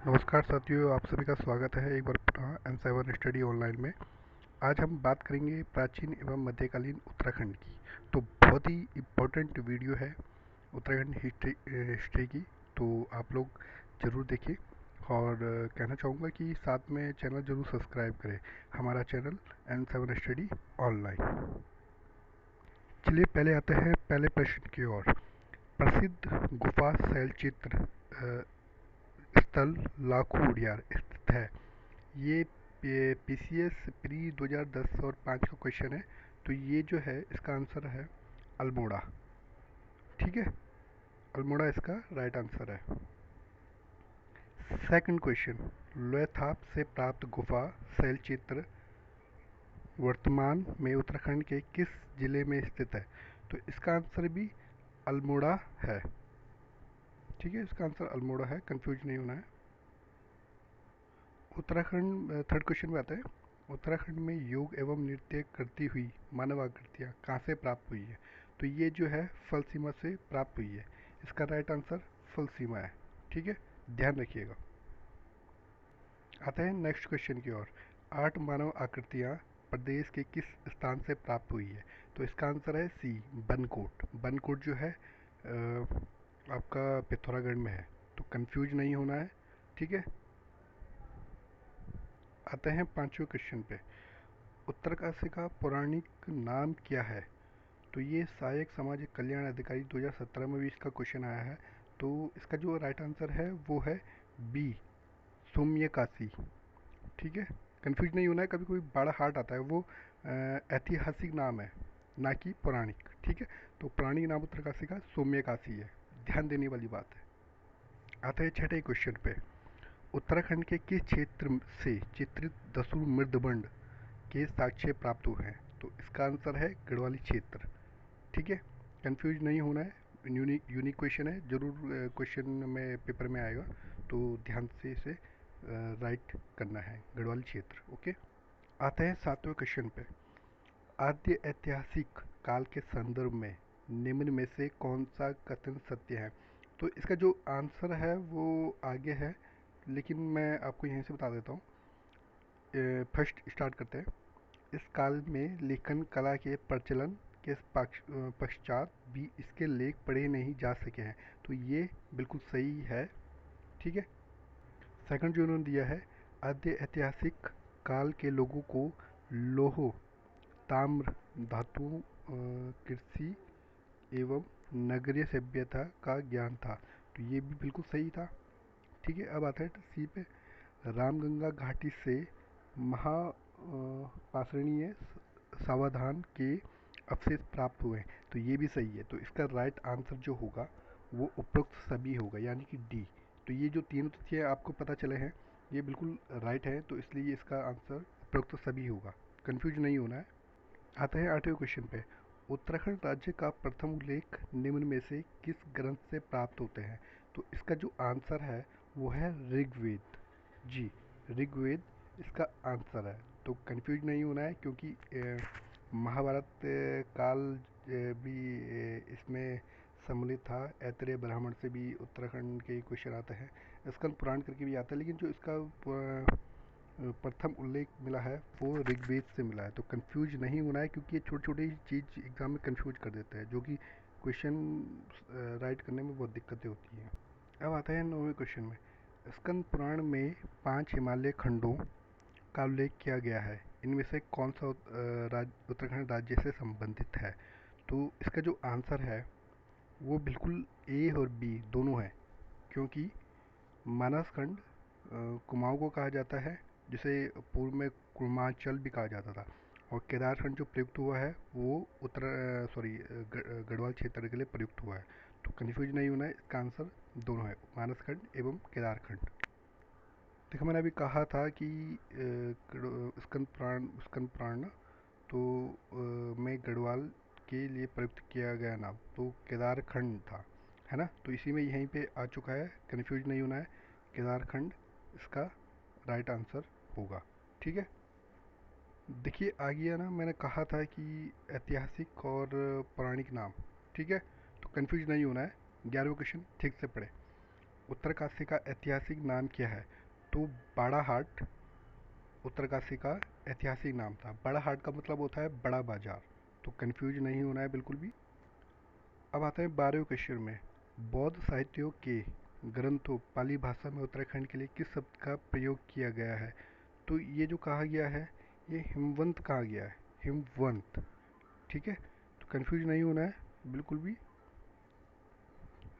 नमस्कार साथियों, आप सभी का स्वागत है एक बार पुनः N7 स्टडी ऑनलाइन में। आज हम बात करेंगे प्राचीन एवं मध्यकालीन उत्तराखंड की। तो बहुत ही इम्पोर्टेंट वीडियो है उत्तराखंड हिस्ट्री की। तो आप लोग ज़रूर देखिए और कहना चाहूँगा कि साथ में चैनल ज़रूर सब्सक्राइब करें, हमारा चैनल N7 स्टडी ऑनलाइन। चलिए पहले आते हैं पहले प्रश्न की ओर। प्रसिद्ध गुफा शैलचित्र स्थल लाखू उड़ियार स्थित है। ये पीसीएस प्री 2010 और 5 का क्वेश्चन है। तो ये जो है इसका आंसर है अल्मोड़ा। ठीक है, अल्मोड़ा इसका राइट आंसर है। सेकंड क्वेश्चन, लोथाप से प्राप्त गुफा शैल चित्र वर्तमान में उत्तराखंड के किस जिले में स्थित है? तो इसका आंसर भी अल्मोड़ा है। ठीक है, इसका आंसर अल्मोड़ा है, कंफ्यूज नहीं होना है। उत्तराखंड थर्ड क्वेश्चन में आता है, उत्तराखंड में योग एवं नृत्य करती हुई मानव आकृतियाँ कहाँ से प्राप्त हुई है? तो ये जो है फल सीमा से प्राप्त हुई है। इसका राइट आंसर फल सीमा है। ठीक है, ध्यान रखिएगा। आते हैं नेक्स्ट क्वेश्चन की ओर। आठ मानव आकृतियाँ प्रदेश के किस स्थान से प्राप्त हुई है? तो इसका आंसर है सी, बनकोट। बनकोट जो है आपका पिथौरागढ़ में है, तो कंफ्यूज नहीं होना है। ठीक है, आते हैं पांचवें क्वेश्चन पे। उत्तरकाशी का पौराणिक नाम क्या है? तो ये सहायक सामाजिक कल्याण अधिकारी 2017 में भी इसका क्वेश्चन आया है। तो इसका जो राइट आंसर है वो है बी, सौम्यकाशी। ठीक है, कंफ्यूज नहीं होना है। कभी कोई बड़ा हार्ट आता है वो ऐतिहासिक नाम है, ना कि पौराणिक। ठीक है, तो पौराणिक नाम उत्तरकाशी का सौम्यकाशी है, ध्यान देने वाली बात है। आते हैं छठे क्वेश्चन पे। उत्तराखंड के किस क्षेत्र से चित्रित दसुर मृदबंड के साक्ष्य प्राप्त हुए हैं? तो इसका आंसर है गढ़वाली क्षेत्र। ठीक है, कंफ्यूज नहीं होना है। यूनिक क्वेश्चन है, जरूर क्वेश्चन में पेपर में आएगा, तो ध्यान से इसे राइट करना है, गढ़वाली क्षेत्र। ओके, आते हैं सातवें क्वेश्चन पे। आद्य ऐतिहासिक काल के संदर्भ में निम्न में से कौन सा कथन सत्य है? तो इसका जो आंसर है वो आगे है, लेकिन मैं आपको यहीं से बता देता हूँ। फर्स्ट स्टार्ट करते हैं। इस काल में लेखन कला के प्रचलन के पश्चात भी इसके लेख पढ़े नहीं जा सके हैं। तो ये बिल्कुल सही है। ठीक है, सेकंड जो उन्होंने दिया है, आद्य ऐतिहासिक काल के लोगों को लोह, ताम्र, धातुओं, कृषि एवं नगरीय सभ्यता का ज्ञान था। तो ये भी बिल्कुल सही था। ठीक है, अब आता है सी पे। रामगंगा घाटी से महा पाषाणीय सावधान के अवशेष प्राप्त हुए हैं। तो ये भी सही है। तो इसका राइट आंसर जो होगा वो उपरोक्त सभी होगा, यानी कि डी। तो ये जो तीनों तथ्य आपको पता चले हैं ये बिल्कुल राइट है, तो इसलिए इसका आंसर उपरोक्त सभी होगा, कंफ्यूज नहीं होना है। आते हैं आठवें क्वेश्चन पे। उत्तराखंड राज्य का प्रथम उल्लेख निम्न में से किस ग्रंथ से प्राप्त होते हैं? तो इसका जो आंसर है वो है ऋग्वेद। जी, ऋग्वेद इसका आंसर है। तो कंफ्यूज नहीं होना है, क्योंकि महाभारत काल भी इसमें सम्मिलित था। ऐतरेय ब्राह्मण से भी उत्तराखंड के क्वेश्चन आते हैं, स्कंद पुराण करके भी आता है, लेकिन जो इसका प्रथम उल्लेख मिला है वो ऋग्वेद से मिला है। तो कंफ्यूज नहीं होना है, क्योंकि ये छोटी छोटी चीज़ एग्जाम में कंफ्यूज कर देते हैं, जो कि क्वेश्चन राइट करने में बहुत दिक्कतें होती हैं। अब आता है नौवें क्वेश्चन में। स्कंद पुराण में 5 हिमालय खंडों का उल्लेख किया गया है, इनमें से कौन सा उत्तराखंड राज्य से संबंधित है? तो इसका जो आंसर है वो बिल्कुल ए और बी दोनों है, क्योंकि मानस खंड कुमाऊँ को कहा जाता है, जिसे पूर्व में कुर्मांचल भी कहा जाता था। और केदारखंड जो प्रयुक्त हुआ है वो गढ़वाल क्षेत्र के लिए प्रयुक्त हुआ है। तो कन्फ्यूज नहीं होना है, इसका आंसर दोनों है, मानस खंड एवं केदारखंड। देखो, मैंने अभी कहा था कि स्कंद पुराण ना, तो में गढ़वाल के लिए प्रयुक्त किया गया नाम तो केदारखंड था, है ना? तो इसी में यहीं पे आ चुका है, कन्फ्यूज नहीं होना है। केदारखंड इसका राइट आंसर होगा। ठीक है, देखिए आ गया ना, मैंने कहा था कि ऐतिहासिक और पौराणिक नाम। ठीक है, तो कन्फ्यूज नहीं होना है। 11वां क्वेश्चन ठीक से पढ़े। उत्तरकाशी का ऐतिहासिक नाम क्या है? तो बाड़ाहाट उत्तरकाशी का ऐतिहासिक नाम था। बड़ा हाट का मतलब होता है बड़ा बाजार, तो कंफ्यूज नहीं होना है बिल्कुल भी। अब आते हैं 12वें क्वेश्चन में। बौद्ध साहित्यों के ग्रंथों पाली भाषा में उत्तराखंड के लिए किस शब्द का प्रयोग किया गया है? तो ये जो कहा गया है, ये हिमवंत कहा गया है, हिमवंत। ठीक है, तो कंफ्यूज नहीं होना है बिल्कुल भी।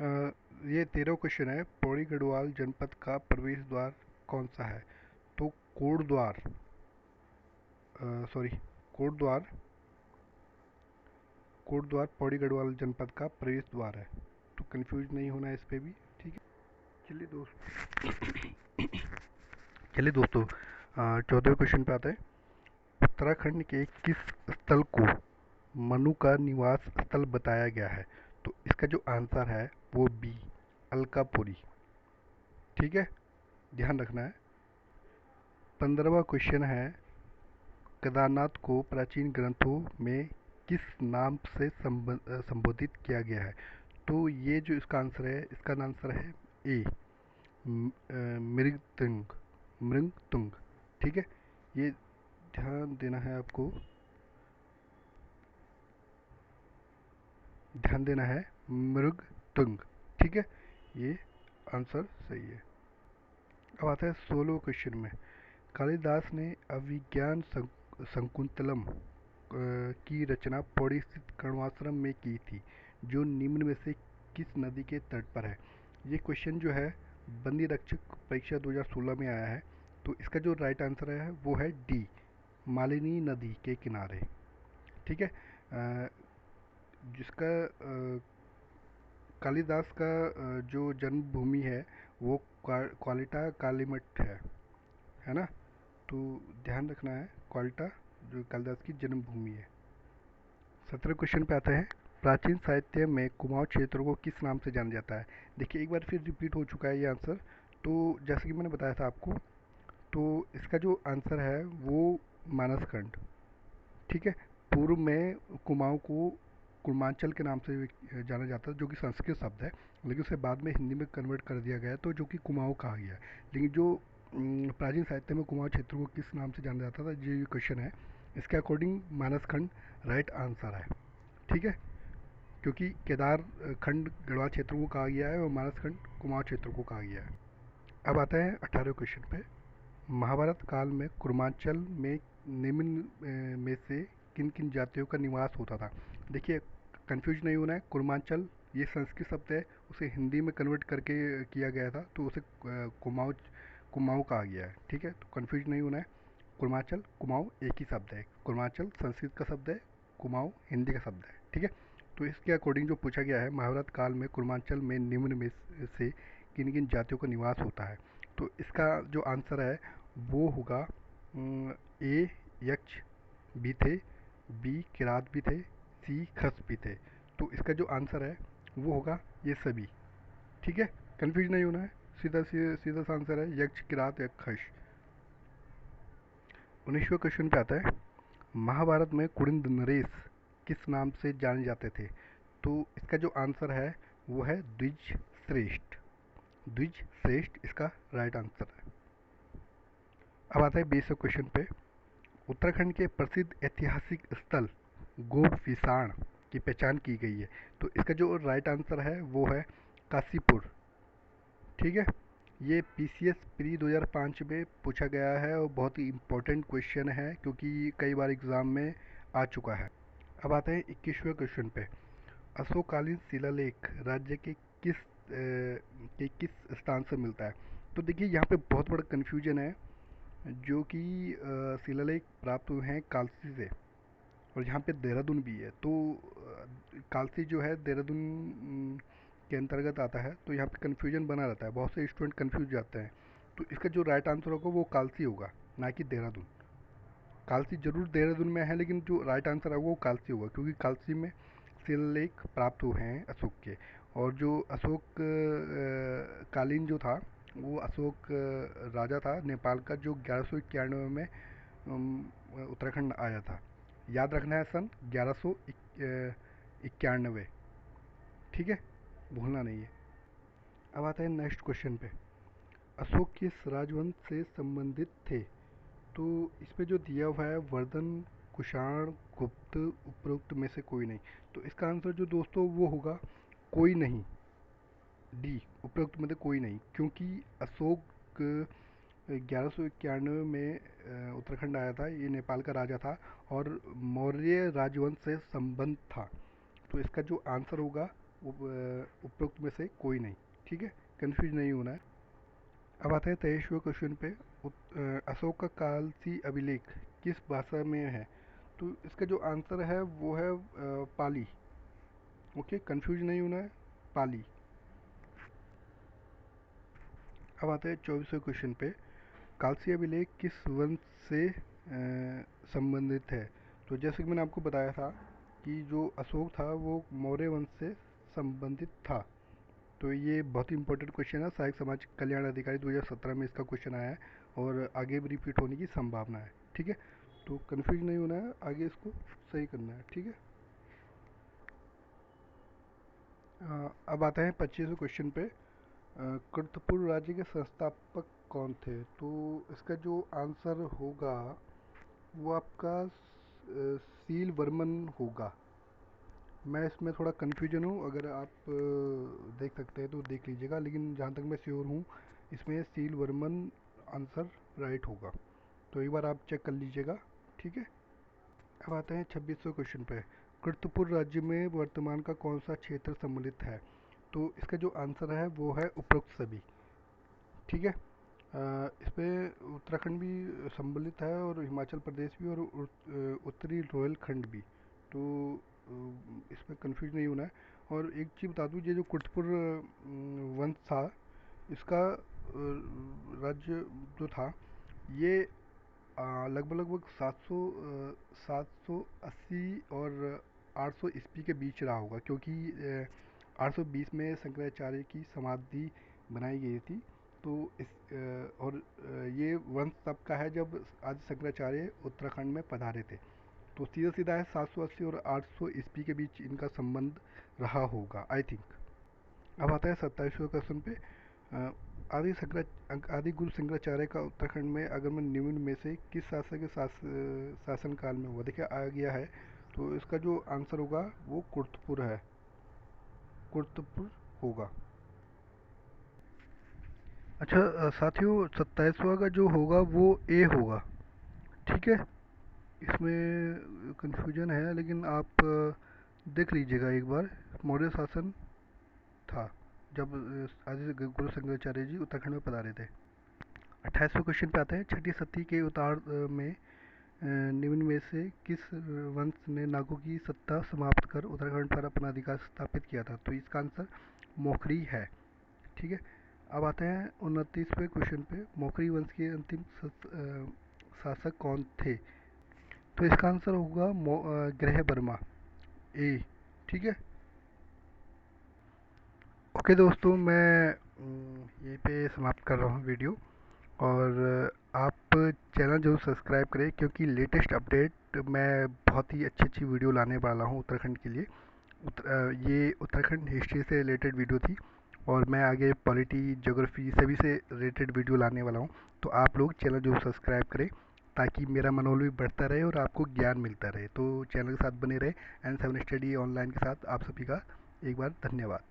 अ, ये 13वां क्वेश्चन है। पौड़ी गढ़वाल जनपद का प्रवेश द्वार कौन सा है? तो कोटद्वार, सॉरी, कोटद्वार, कोटद्वार पौड़ी गढ़वाल जनपद का प्रवेश द्वार है, तो कंफ्यूज नहीं होना है इस पे भी। ठीक है, चलिए दोस्तों 14वें क्वेश्चन पे आते हैं। उत्तराखंड के किस स्थल को मनु का निवास स्थल बताया गया है? तो इसका जो आंसर है वो बी, अलकापुरी। ठीक है, ध्यान रखना है। 15वां क्वेश्चन है। केदारनाथ को प्राचीन ग्रंथों में किस नाम से संबोधित किया गया है? तो ये जो इसका आंसर है, इसका आंसर है ए, मृगतुंग, मृगतुंग। ठीक है, ये ध्यान देना है आपको, ध्यान देना है, मृगतुंग। ठीक है, ये आंसर सही है। अब आता है 16वें क्वेश्चन में। कालिदास ने अभिज्ञान शकुंतलम की रचना पौड़ी स्थित कर्णवाश्रम में की थी, जो निम्न में से किस नदी के तट पर है? ये क्वेश्चन जो है बंदी रक्षक परीक्षा 2016 में आया है, तो इसका जो राइट आंसर है वो है डी, मालिनी नदी के किनारे। ठीक है, जिसका कालिदास का जो जन्मभूमि है वो क्वालिटा कालीमठ है ना? तो ध्यान रखना है, क्वालिटा जो कालिदास की जन्मभूमि है। 17 क्वेश्चन पे आते हैं। प्राचीन साहित्य में कुमाऊं क्षेत्र को किस नाम से जाना जाता है? देखिए, एक बार फिर रिपीट हो चुका है ये आंसर। तो जैसे कि मैंने बताया था आपको, तो इसका जो आंसर है वो मानसखंड। ठीक है, पूर्व में कुमाऊं को कुर्मांचल के नाम से जाना जाता है, जो कि संस्कृत शब्द है, लेकिन उसे बाद में हिंदी में कन्वर्ट कर दिया गया, तो जो कि कुमाऊं कहा गया। लेकिन जो प्राचीन साहित्य में कुमाऊं क्षेत्र को किस नाम से जाना जाता था, ये क्वेश्चन है, इसके अकॉर्डिंग मानसखंड राइट आंसर है। ठीक है, क्योंकि केदार खंड गढ़वाल क्षेत्र को कहा गया है और मानसखंड कुमाऊं क्षेत्र को कहा गया है। अब आता है 18वें क्वेश्चन पे। महाभारत काल में कुर्मांचल में निम्न में से किन किन जातियों का निवास होता था? देखिए, कंफ्यूज नहीं होना है। कुर्मांचल ये संस्कृत शब्द है, उसे हिंदी में कन्वर्ट करके किया गया था, तो उसे कुमाऊँ कुमाऊँ कहा गया है। ठीक है, तो कंफ्यूज नहीं होना है। कुर्मांचल कुमाऊँ एक ही शब्द है। कुर्मांचल संस्कृत का शब्द है, कुमाऊँ हिंदी का शब्द है। ठीक है, तो इसके अकॉर्डिंग जो पूछा गया है, महाभारत काल में कुर्मांचल में निम्न में से किन किन जातियों का निवास होता है, तो इसका जो आंसर है वो होगा ए, यक्ष भी थे, बी, किरात भी थे, सी, खस भी थे। तो इसका जो आंसर है वो होगा ये सभी। ठीक है, कंफ्यूज नहीं होना है, सीधा सीधा सा आंसर है यक्ष, किरात या खस। 19वें क्वेश्चन पे आता है। महाभारत में कुरिंद नरेश किस नाम से जाने जाते थे? तो इसका जो आंसर है वो है द्विज श्रेष्ठ। द्विज श्रेष्ठ इसका राइट आंसर है। अब आता है 20वें क्वेश्चन पे। उत्तराखंड के प्रसिद्ध ऐतिहासिक स्थल गोपविसाण की पहचान की गई है, तो इसका जो राइट आंसर है वो है काशीपुर। ठीक है, ये पीसीएस प्री 2005 में पूछा गया है और बहुत ही इम्पोर्टेंट क्वेश्चन है, क्योंकि कई बार एग्जाम में आ चुका है। अब आते हैं 21वें क्वेश्चन पे। अशोककालीन शिलालेख राज्य के किस स्थान से मिलता है? तो देखिए, यहाँ पे बहुत बड़ा कन्फ्यूजन है, जो कि शिलालेख प्राप्त हुए हैं कालसी से, और यहाँ पे देहरादून भी है। तो कालसी जो है देहरादून के अंतर्गत आता है, तो यहाँ पे कन्फ्यूजन बना रहता है, बहुत से स्टूडेंट कन्फ्यूज जाते हैं। तो इसका जो राइट आंसर होगा वो कालसी होगा, ना कि देहरादून। कालसी जरूर देहरादून में है, लेकिन जो राइट आंसर है वो कालसी होगा, क्योंकि कालसी में शिलालेख प्राप्त हुए हैं अशोक के। और जो अशोक कालीन जो था, वो अशोक राजा था नेपाल का, जो 1191 में उत्तराखंड आया था। याद रखना है, सन 1191। ठीक है, भूलना नहीं है। अब आते हैं नेक्स्ट क्वेश्चन पे। अशोक किस राजवंश से संबंधित थे? तो इस पे जो दिया हुआ है वर्धन, कुषाण, गुप्त, उपरोक्त में से कोई नहीं। तो इसका आंसर जो दोस्तों वो होगा कोई नहीं, डी, उपरोक्त में से कोई नहीं, क्योंकि अशोक 1191 में उत्तराखंड आया था, ये नेपाल का राजा था और मौर्य राजवंश से संबंध था। तो इसका जो आंसर होगा वो उपरोक्त में से कोई नहीं। ठीक है, कंफ्यूज नहीं होना है। अब आते हैं 23वें क्वेश्चन पे। अशोक का कालसी अभिलेख किस भाषा में है? तो इसका जो आंसर है वो है पाली। ओके, कंफ्यूज नहीं होना है, पाली। अब आते हैं 24वें क्वेश्चन पे। कालसी अभिलेख किस वंश से संबंधित है? तो जैसे कि मैंने आपको बताया था कि जो अशोक था वो मौर्य वंश से संबंधित था। तो ये बहुत ही इंपॉर्टेंट क्वेश्चन है, सहायक समाज कल्याण अधिकारी 2017 में इसका क्वेश्चन आया है और आगे भी रिपीट होने की संभावना है। ठीक है, तो कंफ्यूज नहीं होना है, आगे इसको सही करना है। ठीक है। अब आते हैं 25वें क्वेश्चन पे। कृतपुर राज्य के संस्थापक कौन थे? तो इसका जो आंसर होगा वो आपका सील वर्मन होगा। मैं इसमें थोड़ा कन्फ्यूजन हूँ, अगर आप देख सकते हैं तो देख लीजिएगा, लेकिन जहाँ तक मैं श्योर हूँ इसमें सील वर्मन आंसर राइट होगा। तो एक बार आप चेक कर लीजिएगा। ठीक है। अब आते हैं 26वें क्वेश्चन पे। कृतपुर राज्य में वर्तमान का कौन सा क्षेत्र सम्मिलित है? तो इसका जो आंसर है वो है उपरोक्त सभी। ठीक है। इसमें उत्तराखंड भी सम्मिलित है और हिमाचल प्रदेश भी और उत्तरी रोहिलखंड भी। तो इसमें कंफ्यूज नहीं होना है। और एक चीज़ बता दूँ, ये जो कुर्तपुर वंश था इसका राज्य जो था ये लगभग लगभग 780 और 800 ईस्वी के बीच रहा होगा, क्योंकि 820 में शंकराचार्य की समाधि बनाई गई थी। तो ये वंश तब का है जब आदि शंकराचार्य उत्तराखंड में पधारे थे। तो सीधा सीधा है 780 और 800 ईस्वी के बीच इनका संबंध रहा होगा, आई थिंक। अब आता है 27वें क्वेश्चन पे। अ, आदि गुरु शंकराचार्य का उत्तराखंड में आगमन निम्न में से किस शासक के शासन काल में हुआ? देखिए आ गया है, तो इसका जो आंसर होगा वो कुर्तपुर है, कुर्तपुर होगा। अच्छा साथियों, 27वां का जो होगा वो ए होगा। ठीक है, इसमें कंफ्यूजन है, लेकिन आप देख लीजिएगा एक बार। मौर्य शासन था जब आदि गुरु शंकराचार्य जी उत्तराखंड में पधारे थे। 28वें क्वेश्चन पे आते हैं। छठी सती के उतार में निम्न में से किस वंश ने नागों की सत्ता समाप्त कर उत्तराखंड पर अपना अधिकार स्थापित किया था? तो इसका आंसर मोखरी है। ठीक है। अब आते हैं 29वें क्वेश्चन पे। मोखरी वंश के अंतिम शासक कौन थे? तो इसका आंसर होगा ग्रह वर्मा, ए। ठीक है। ओके दोस्तों, मैं यहीं पे समाप्त कर रहा हूँ वीडियो। और आप चैनल जरूर सब्सक्राइब करें, क्योंकि लेटेस्ट अपडेट मैं बहुत ही अच्छी अच्छी वीडियो लाने वाला हूँ उत्तराखंड के लिए। ये उत्तराखंड हिस्ट्री से रिलेटेड वीडियो थी और मैं आगे पॉलिटी, ज्योग्राफी सभी से रिलेटेड वीडियो लाने वाला हूँ। तो आप लोग चैनल जरूर सब्सक्राइब करें, ताकि मेरा मनोबल भी बढ़ता रहे और आपको ज्ञान मिलता रहे। तो चैनल के साथ बने रहे। एंड 7 स्टडी ऑनलाइन के साथ आप सभी का एक बार धन्यवाद।